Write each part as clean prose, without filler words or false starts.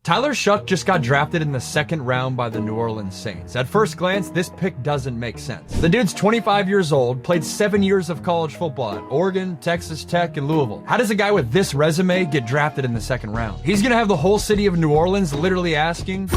Tyler Shough just got drafted in the second round by the New Orleans Saints. At first glance, this pick doesn't make sense. The dude's 25 years old, played 7 years of college football at Oregon, Texas Tech, and Louisville. How does a guy with this resume get drafted in the second round? He's gonna have the whole city of New Orleans literally asking,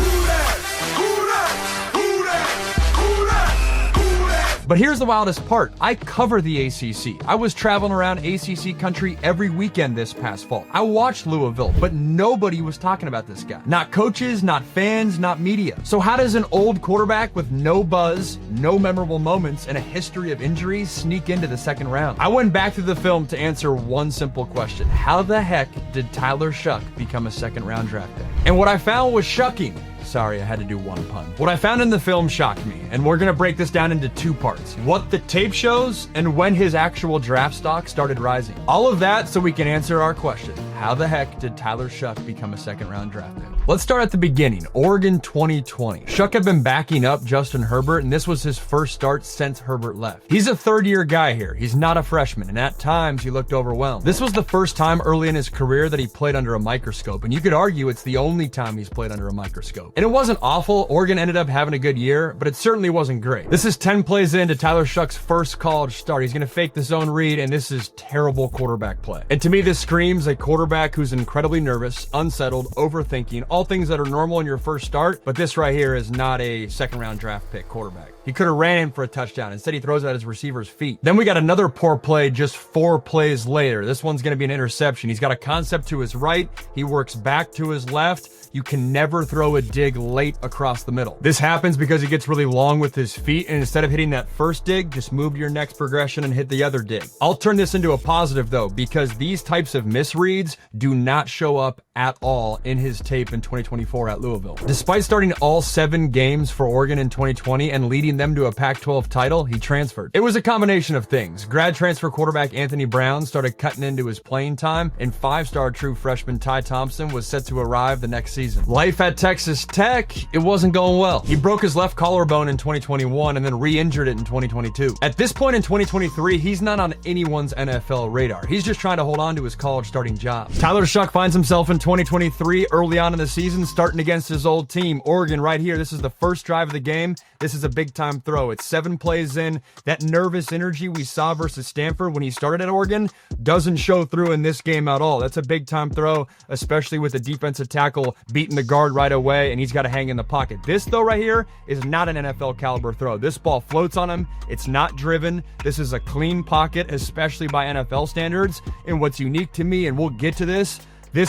But here's the wildest part. I cover the ACC. I was traveling around ACC country every weekend this past fall. I watched Louisville, but nobody was talking about this guy. Not coaches, not fans, not media. So how does an old quarterback with no buzz, no memorable moments, and a history of injuries sneak into the second round? I went back to the film to answer one simple question. How the heck did Tyler Shough become a second round draft pick? And what I found was shocking. Sorry, I had to do one pun. What I found in the film shocked me, and we're gonna break this down into two parts. What the tape shows, and when his actual draft stock started rising. All of that so we can answer our question. How the heck did Tyler Shough become a second round draft pick? Let's start at the beginning. Oregon 2020. Shough had been backing up Justin Herbert, and this was his first start since Herbert left. He's a third-year guy here. He's not a freshman, and at times he looked overwhelmed. This was the first time early in his career that he played under a microscope, and you could argue it's the only time he's played under a microscope. And it wasn't awful. Oregon ended up having a good year, but it certainly wasn't great. This is 10 plays into Tyler Shough's first college start. He's going to fake the zone read, and this is terrible quarterback play. And to me, this screams a quarterback who's incredibly nervous, unsettled, overthinking, all things that are normal in your first start, but this right here is not a second-round draft pick quarterback. He could have ran in for a touchdown. Instead, he throws it at his receiver's feet. Then we got another poor play just 4 plays later. This one's going to be an interception. He's got a concept to his right. He works back to his left. You can never throw a dig late across the middle. This happens because he gets really long with his feet, and instead of hitting that first dig, just move to your next progression and hit the other dig. I'll turn this into a positive though, because these types of misreads do not show up at all in his tape in 2024 at Louisville. Despite starting all 7 games for Oregon in 2020 and leading them to a Pac-12 title, he transferred. It was a combination of things. Grad transfer quarterback Anthony Browne started cutting into his playing time, and 5-star true freshman Ty Thompson was set to arrive the next season. Life at Texas Tech, it wasn't going well. He broke his left collarbone in 2021 and then re-injured it in 2022. At this point in 2023, he's not on anyone's NFL radar. He's just trying to hold on to his college starting job. Tyler Shough finds himself in 2023 early on in the season, starting against his old team, Oregon, right here. This is the first drive of the game. This is a big-time throw. It's 7 plays in. That nervous energy we saw versus Stanford when he started at Oregon doesn't show through in this game at all. That's a big-time throw, especially with the defensive tackle beating the guard right away, and he's got to hang in the pocket. This, though, right here is not an NFL-caliber throw. This ball floats on him. It's not driven. This is a clean pocket, especially by NFL standards. And what's unique to me, and we'll get to this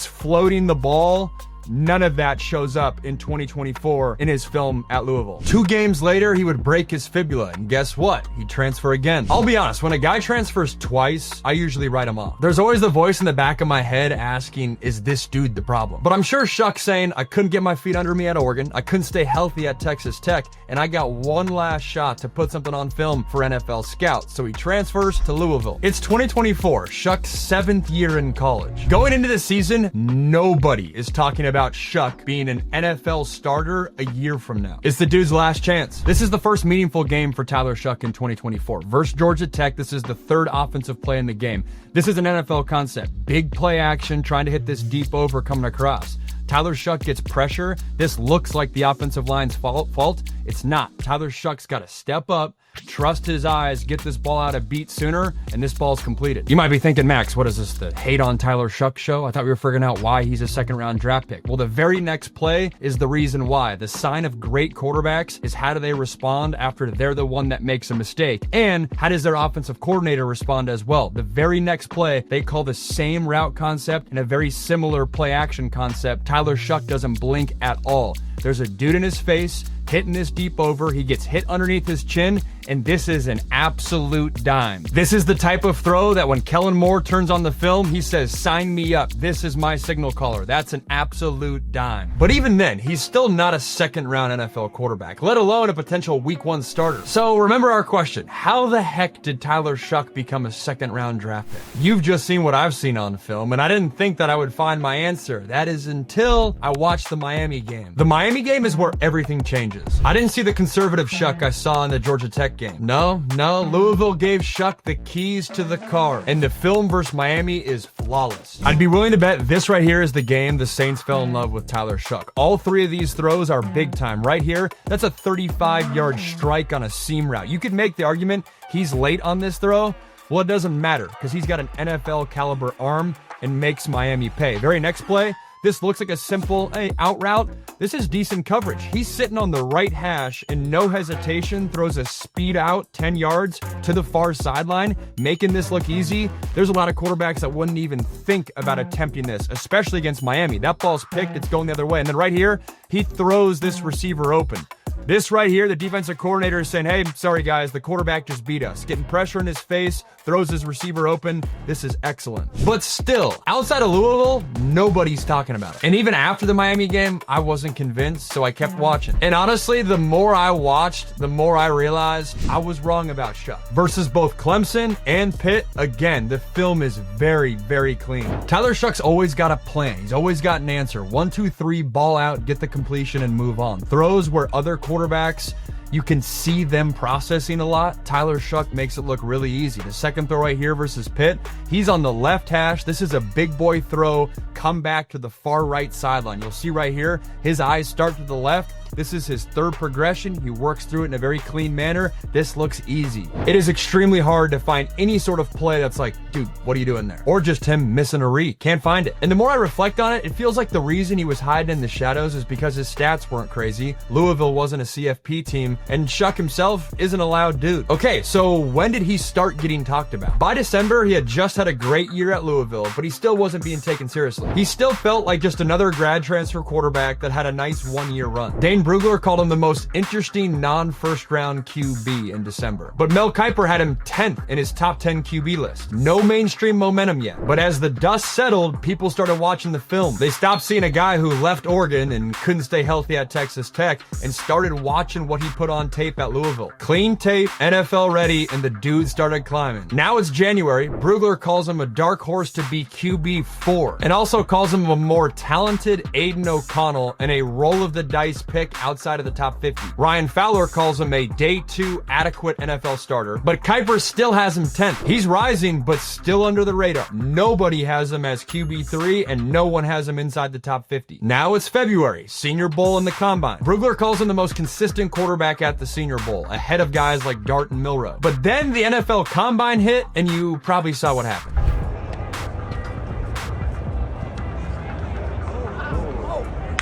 floating the ball, none of that shows up in 2024 in his film at Louisville. 2 games later, he would break his fibula, and guess what? He'd transfer again. I'll be honest, when a guy transfers twice, I usually write him off. There's always the voice in the back of my head asking, is this dude the problem? But I'm sure Shough's saying, I couldn't get my feet under me at Oregon, I couldn't stay healthy at Texas Tech, and I got one last shot to put something on film for NFL scouts, so he transfers to Louisville. It's 2024, Shough's 7th year in college. Going into the season, nobody is talking about Shough being an NFL starter a year from now. It's the dude's last chance. This is the first meaningful game for Tyler Shough in 2024. Versus Georgia Tech, this is the 3rd offensive play in the game. This is an NFL concept. Big play action, trying to hit this deep over coming across. Tyler Shough gets pressure. This looks like the offensive line's fault. It's not. Tyler Shough's got to step up, trust his eyes, get this ball out a beat sooner, and this ball's completed. You might be thinking, Max, what is this, the hate on Tyler Shough show? I thought we were figuring out why he's a second-round draft pick. Well, the very next play is the reason why. The sign of great quarterbacks is how do they respond after they're the one that makes a mistake, and how does their offensive coordinator respond as well. The very next play, they call the same route concept and a very similar play-action concept. Tyler Shough doesn't blink at all. There's a dude in his face hitting this deep over. He gets hit underneath his chin, and this is an absolute dime. This is the type of throw that when Kellen Moore turns on the film, he says, sign me up. This is my signal caller. That's an absolute dime. But even then, he's still not a second-round NFL quarterback, let alone a potential week 1 starter. So remember our question. How the heck did Tyler Shough become a second-round draft pick? You've just seen what I've seen on film, and I didn't think that I would find my answer. That is until I watched the Miami game. The Miami game is where everything changes. I didn't see the conservative Shough I saw in the Georgia Tech that game. No, Louisville gave Shough the keys to the car, and the film versus Miami is flawless. I'd be willing to bet this right here is the game the Saints fell in love with Tyler Shough. All three of these throws are big time. Right here, that's a 35-yard strike on a seam route. You could make the argument he's late on this throw. Well, it doesn't matter because he's got an NFL caliber arm and makes Miami pay. Very next play, this looks like a simple out route. This is decent coverage. He's sitting on the right hash and no hesitation throws a speed out 10 yards to the far sideline, making this look easy. There's a lot of quarterbacks that wouldn't even think about attempting this, especially against Miami. That ball's picked, it's going the other way. And then right here, he throws this receiver open. This right here, the defensive coordinator is saying, hey, sorry guys, the quarterback just beat us. Getting pressure in his face, throws his receiver open. This is excellent. But still, outside of Louisville, nobody's talking about it. And even after the Miami game, I wasn't convinced, so I kept watching. And honestly, the more I watched, the more I realized I was wrong about Shough. Versus both Clemson and Pitt, again, the film is very, very clean. Tyler Shough's always got a plan. He's always got an answer. 1, 2, 3, ball out, get the completion, and move on. Throws where other quarterbacks, you can see them processing a lot. Tyler Shough makes it look really easy. The second throw right here versus Pitt, he's on the left hash. This is a big boy throw, come back to the far right sideline. You'll see right here, his eyes start to the left. This is his third progression. He works through it in a very clean manner. This looks easy. It is extremely hard to find any sort of play that's like, dude, what are you doing there? Or just him missing a read. Can't find it. And the more I reflect on it, it feels like the reason he was hiding in the shadows is because his stats weren't crazy. Louisville wasn't a CFP team, and Shough himself isn't a loud dude. Okay, so when did he start getting talked about? By December, he had just had a great year at Louisville, but he still wasn't being taken seriously. He still felt like just another grad transfer quarterback that had a nice one-year run. Dane Brugler called him the most interesting non-first round QB in December. But Mel Kiper had him 10th in his top 10 QB list. No mainstream momentum yet. But as the dust settled, people started watching the film. They stopped seeing a guy who left Oregon and couldn't stay healthy at Texas Tech and started watching what he put on tape at Louisville. Clean tape, NFL ready, and the dude started climbing. Now it's January. Brugler calls him a dark horse to be QB4 and also calls him a more talented Aiden O'Connell and a roll of the dice pick outside of the top 50. Ryan Fowler calls him a day 2 adequate NFL starter, but Kiper still has him 10th. He's rising, but still under the radar. Nobody has him as QB3, and no one has him inside the top 50. Now it's February, Senior Bowl in the Combine. Brugler calls him the most consistent quarterback at the Senior Bowl, ahead of guys like Dart and Milroe. But then the NFL Combine hit, and you probably saw what happened.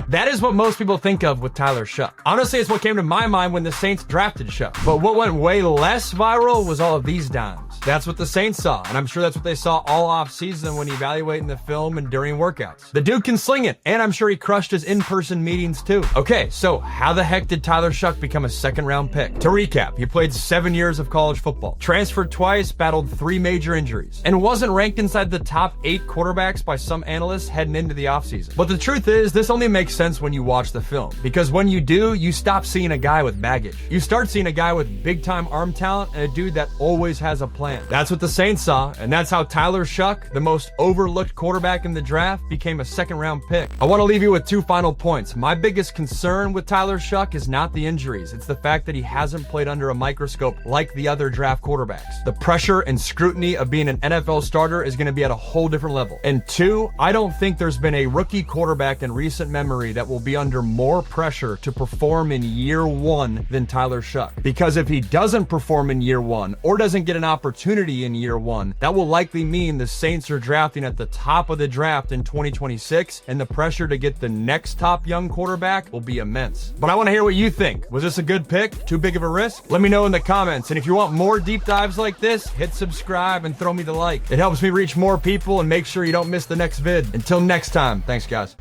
That is what most people think of with Tyler Shough. Honestly, it's what came to my mind when the Saints drafted Shough. But what went way less viral was all of these dimes. That's what the Saints saw, and I'm sure that's what they saw all offseason when evaluating the film and during workouts. The dude can sling it, and I'm sure he crushed his in-person meetings too. Okay, so how the heck did Tyler Shough become a second-round pick? To recap, he played 7 years of college football, transferred twice, battled 3 major injuries, and wasn't ranked inside the top 8 quarterbacks by some analysts heading into the offseason. But the truth is, this only makes sense when you watch the film, because when you do, you stop seeing a guy with baggage. You start seeing a guy with big-time arm talent and a dude that always has a plan. That's what the Saints saw, and that's how Tyler Shough, the most overlooked quarterback in the draft, became a second-round pick. I want to leave you with 2 final points. My biggest concern with Tyler Shough is not the injuries. It's the fact that he hasn't played under a microscope like the other draft quarterbacks. The pressure and scrutiny of being an NFL starter is going to be at a whole different level. And 2, I don't think there's been a rookie quarterback in recent memory that will be under more pressure to perform in year 1 than Tyler Shough. Because if he doesn't perform in year 1 or doesn't get an opportunity in year 1, that will likely mean the Saints are drafting at the top of the draft in 2026, and the pressure to get the next top young quarterback will be immense. But I want to hear what you think. Was this a good pick? Too big of a risk? Let me know in the comments. And if you want more deep dives like this, hit subscribe and throw me the like. It helps me reach more people and make sure you don't miss the next vid. Until next time, thanks guys.